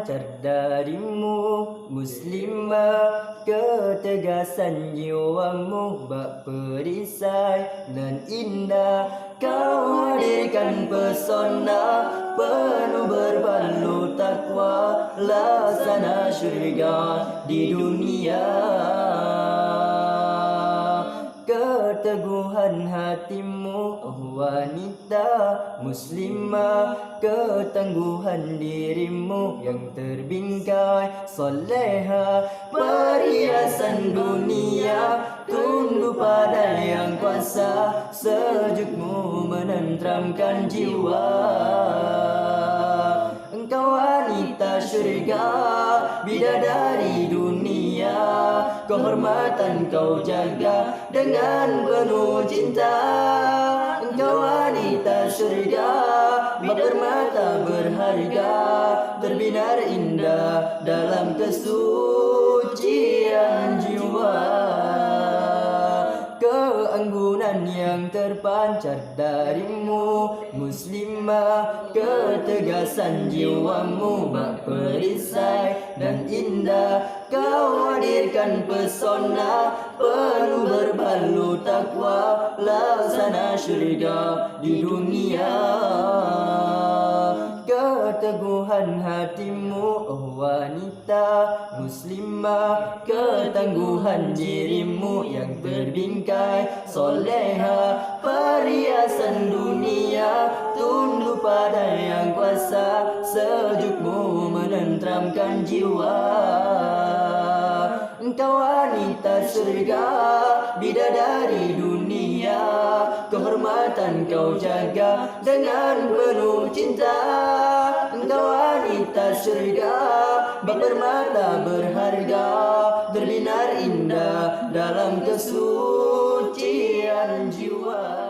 terpancar darimu, muslimah, ketegasan jiwamu bak perisai dan indah. Kau hadirkan pesona penuh berbalut takwa, laksana syurga di dunia. Keteguhan hatimu, oh wanita muslimah, ketangguhan dirimu yang terbingkai soleha, perhiasan dunia tunduk pada yang kuasa, sejukmu menenteramkan jiwa. Engkau wanita syurga, bidadari dunia, kehormatan kau jaga dengan penuh cinta. Engkau wanita syurga, bermata berharga, terbinar indah dalam kesucian jiwa. Keanggunan yang terpancar darimu, muslimah, ketegasan jiwamu bak perisai dan indah. Kau hadirkan pesona penuh berbalut takwa, laksana syurga di dunia. Keteguhan hatimu, oh wanita muslimah, ketangguhan dirimu yang terbingkai soleha, perhiasan dunia tunduk pada yang kuasa, sejukmu menenteramkan jiwa. Engkau wanita surga, bidadari dunia, kehormatan kau jaga dengan penuh cinta. Engkau wanita surga, bermata berharga, terbinar indah dalam kesucian jiwa.